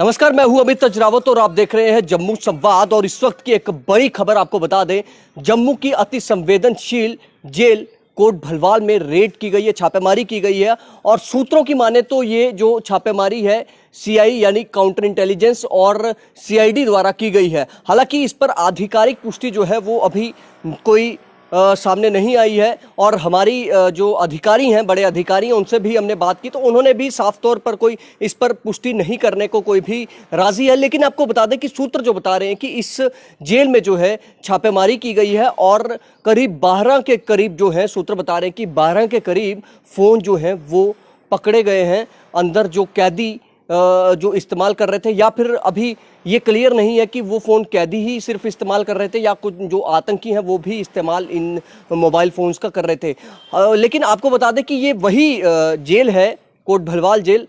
नमस्कार, मैं हूं अमित अजरावत और आप देख रहे हैं जम्मू संवाद। और इस वक्त की एक बड़ी खबर आपको बता दें, जम्मू की अति संवेदनशील जेल कोट भलवाल में रेड की गई है, छापेमारी की गई है। और सूत्रों की माने तो ये जो छापेमारी है सीआई यानी काउंटर इंटेलिजेंस और सीआईडी द्वारा की गई है। हालांकि इस पर आधिकारिक पुष्टि जो है वो अभी कोई सामने नहीं आई है। और हमारी जो अधिकारी हैं, बड़े अधिकारी हैं, उनसे भी हमने बात की तो उन्होंने भी साफ तौर पर कोई इस पर पुष्टि नहीं करने को कोई भी राजी है। लेकिन आपको बता दें कि सूत्र जो बता रहे हैं कि इस जेल में जो है छापेमारी की गई है और करीब 12 के करीब जो है, सूत्र बता रहे हैं कि 12 के करीब फ़ोन जो है वो पकड़े गए हैं। अंदर जो कैदी जो इस्तेमाल कर रहे थे, या फिर अभी ये क्लियर नहीं है कि वो फ़ोन कैदी ही सिर्फ इस्तेमाल कर रहे थे या कुछ जो आतंकी हैं वो भी इस्तेमाल इन मोबाइल फ़ोन्स का कर रहे थे। लेकिन आपको बता दें कि ये वही जेल है, कोट भलवाल जेल,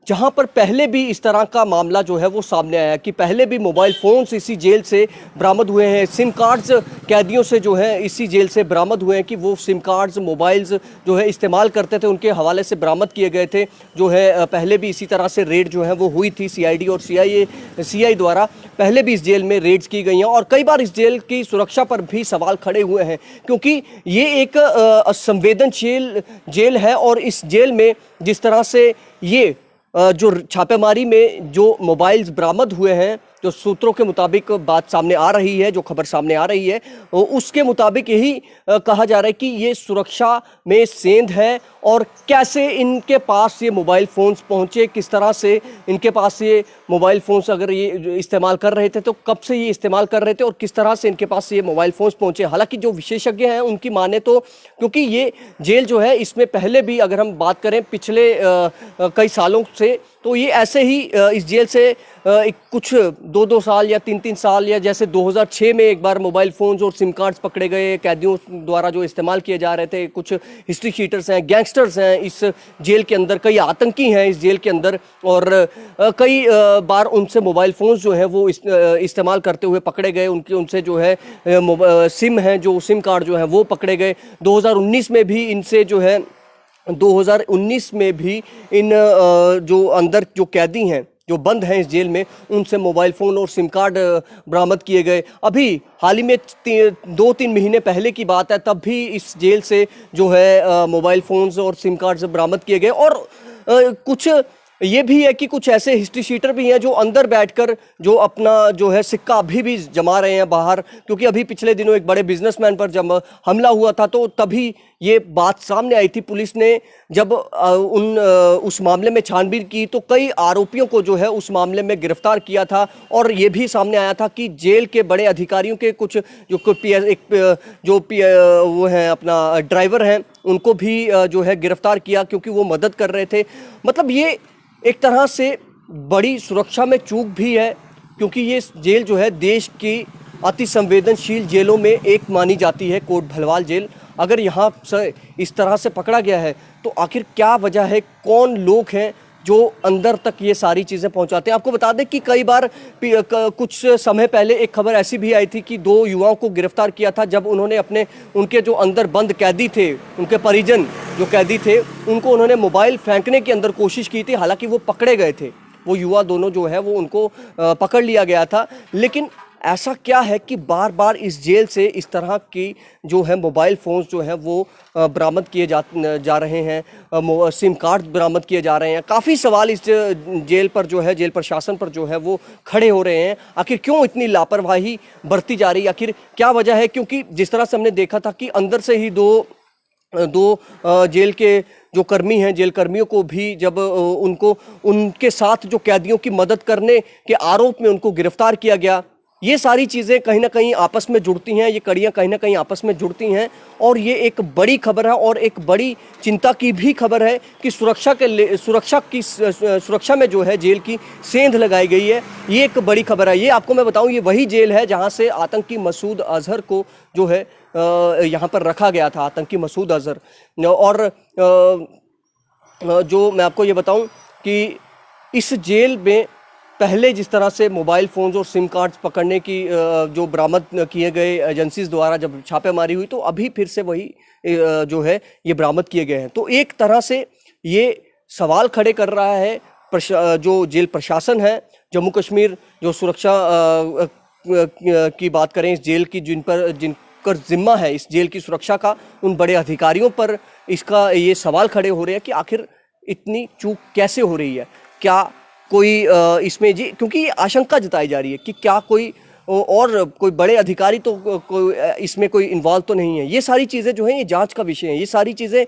जहां पर पहले भी इस तरह का मामला जो है वो सामने आया कि पहले भी मोबाइल फ़ोन्स इसी जेल से बरामद हुए हैं। सिम कार्ड्स कैदियों से जो है इसी जेल से बरामद हुए हैं कि वो सिम कार्ड्स, मोबाइल्स जो है इस्तेमाल करते थे, उनके हवाले से बरामद किए गए थे। जो है पहले भी इसी तरह से रेड जो है वो हुई थी, सीआईडी और सीआई द्वारा पहले भी इस जेल में रेड्स की गई हैं। और कई बार इस जेल की सुरक्षा पर भी सवाल खड़े हुए हैं, क्योंकि ये एक संवेदनशील जेल है। और इस जेल में जिस तरह से ये जो छापेमारी में जो मोबाइल्स बरामद हुए हैं, जो सूत्रों के मुताबिक बात सामने आ रही है, जो खबर सामने आ रही है, उसके मुताबिक यही कहा जा रहा है कि ये सुरक्षा में सेंध है। और कैसे इनके पास ये मोबाइल फ़ोन्स पहुंचे, किस तरह से इनके पास ये मोबाइल फ़ोन्स अगर ये इस्तेमाल कर रहे थे तो कब से ये इस्तेमाल कर रहे थे और किस तरह से इनके पास ये मोबाइल फ़ोन्स पहुंचे। हालांकि जो विशेषज्ञ हैं उनकी माने तो, क्योंकि ये जेल जो है इसमें पहले भी अगर हम बात करें पिछले कई सालों से, तो ये ऐसे ही इस जेल से कुछ 2-2 साल या 3-3 साल, या जैसे 2006 में एक बार मोबाइल फ़ोन्स और सिम कार्ड्स पकड़े गए कैदियों द्वारा जो इस्तेमाल किए जा रहे थे। कुछ हिस्ट्री शीटर्स हैं, गैंगस्टर्स हैं इस जेल के अंदर, कई आतंकी हैं इस जेल के अंदर, और कई बार उनसे मोबाइल फ़ोन्स जो है वो इस्तेमाल करते हुए पकड़े गए। उनसे जो है सिम हैं, जो सिम कार्ड जो है वो पकड़े गए। 2019 में भी इनसे जो है 2019 में भी इन जो अंदर जो कैदी हैं, जो बंद हैं इस जेल में, उनसे मोबाइल फ़ोन और सिम कार्ड बरामद किए गए। अभी हाल ही में 2-3 महीने पहले की बात है, तब भी इस जेल से जो है मोबाइल फ़ोन्स और सिम कार्ड्स बरामद किए गए। और कुछ ये भी है कि कुछ ऐसे हिस्ट्री शीटर भी हैं जो अंदर बैठकर जो अपना जो है सिक्का अभी भी जमा रहे हैं बाहर। क्योंकि अभी पिछले दिनों एक बड़े बिजनेसमैन पर जब हमला हुआ था तो तभी ये बात सामने आई थी। पुलिस ने जब उस मामले में छानबीन की तो कई आरोपियों को जो है उस मामले में गिरफ्तार किया था। और ये भी सामने आया था कि जेल के बड़े अधिकारियों के कुछ वो हैं अपना ड्राइवर हैं, उनको भी जो है गिरफ्तार किया क्योंकि वो मदद कर रहे थे। मतलब ये एक तरह से बड़ी सुरक्षा में चूक भी है, क्योंकि ये जेल जो है देश की अति संवेदनशील जेलों में एक मानी जाती है, कोट भलवाल जेल। अगर यहाँ से इस तरह से पकड़ा गया है तो आखिर क्या वजह है, कौन लोग हैं जो अंदर तक ये सारी चीज़ें पहुंचाते हैं। आपको बता दें कि कई बार कुछ समय पहले एक खबर ऐसी भी आई थी कि 2 युवाओं को गिरफ्तार किया था जब उन्होंने उनके जो अंदर बंद कैदी थे, उनके परिजन जो कैदी थे, उनको उन्होंने मोबाइल फेंकने की अंदर कोशिश की थी। हालांकि वो पकड़े गए थे, वो युवा दोनों जो है वो उनको पकड़ लिया गया था। लेकिन ऐसा क्या है कि बार बार इस जेल से इस तरह की जो है मोबाइल फ़ोन्स जो है वो बरामद किए जा रहे हैं, सिम कार्ड बरामद किए जा रहे हैं। काफ़ी सवाल इस जेल पर जो है, जेल प्रशासन पर जो है वो खड़े हो रहे हैं। आखिर क्यों इतनी लापरवाही बरती जा रही है, आखिर क्या वजह है। क्योंकि जिस तरह से हमने देखा था कि अंदर से ही दो जेल के जो कर्मी हैं, जेल कर्मियों को भी जब उनके साथ जो कैदियों की मदद करने के आरोप में उनको गिरफ्तार किया गया। ये सारी चीज़ें कहीं ना कहीं आपस में जुड़ती हैं, ये कड़ियाँ कहीं ना कहीं आपस में जुड़ती हैं। और ये एक बड़ी खबर है और एक बड़ी चिंता की भी खबर है कि सुरक्षा में जो है जेल की सेंध लगाई गई है। ये एक बड़ी खबर है। ये आपको मैं बताऊं, ये वही जेल है जहां से आतंकी मसूद अजहर को जो है यहाँ पर रखा गया था, आतंकी मसूद अजहर। और जो मैं आपको ये बताऊं कि इस जेल में पहले जिस तरह से मोबाइल फ़ोन्स और सिम कार्ड्स पकड़ने की जो बरामद किए गए एजेंसीज द्वारा जब छापेमारी हुई, तो अभी फिर से वही जो है ये बरामद किए गए हैं। तो एक तरह से ये सवाल खड़े कर रहा है जो जेल प्रशासन है जम्मू कश्मीर, जो सुरक्षा की बात करें इस जेल की, जिनका जिम्मा है इस जेल की सुरक्षा का, उन बड़े अधिकारियों पर इसका ये सवाल खड़े हो रहे हैं कि आखिर इतनी चूक कैसे हो रही है। क्या कोई इसमें जी, क्योंकि ये आशंका जताई जा रही है कि क्या कोई और कोई बड़े अधिकारी तो कोई इसमें कोई इन्वॉल्व तो नहीं है। ये सारी चीज़ें जो हैं ये जांच का विषय है। ये सारी चीज़ें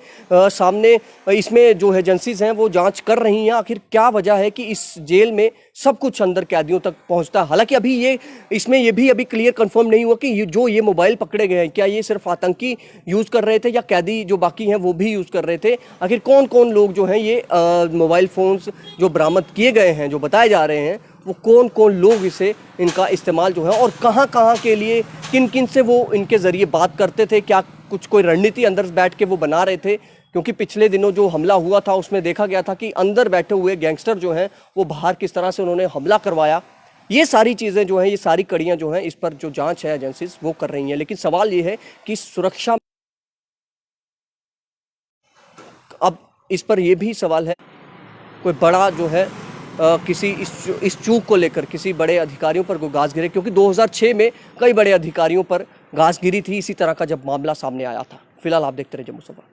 सामने इसमें जो एजेंसीज हैं वो जांच कर रही हैं आखिर क्या वजह है कि इस जेल में सब कुछ अंदर कैदियों तक पहुंचता है। हालांकि अभी ये इसमें ये भी अभी क्लियर कंफर्म नहीं हुआ कि ये मोबाइल पकड़े गए हैं क्या ये सिर्फ आतंकी यूज़ कर रहे थे या कैदी जो बाकी हैं वो भी यूज़ कर रहे थे। आखिर कौन कौन लोग जो हैं ये मोबाइल फ़ोन्स जो बरामद किए गए हैं, जो बताए जा रहे हैं, वो कौन कौन लोग इसे इनका इस्तेमाल जो है और कहाँ कहाँ के लिए, किन किन से वो इनके ज़रिए बात करते थे, क्या कुछ कोई रणनीति अंदर बैठ के वो बना रहे थे। क्योंकि पिछले दिनों जो हमला हुआ था उसमें देखा गया था कि अंदर बैठे हुए गैंगस्टर जो हैं वो बाहर किस तरह से उन्होंने हमला करवाया। ये सारी चीज़ें जो हैं, ये सारी कड़ियाँ जो हैं, इस पर जो जाँच है एजेंसीज वो कर रही हैं। लेकिन सवाल ये है कि सुरक्षा, अब इस पर यह भी सवाल है कोई बड़ा जो है किसी इस चूक को लेकर किसी बड़े अधिकारियों पर कोई गाज गिरे, क्योंकि 2006 में कई बड़े अधिकारियों पर गाज गिरी थी इसी तरह का जब मामला सामने आया था। फिलहाल आप देखते रहे जम्मू सभा।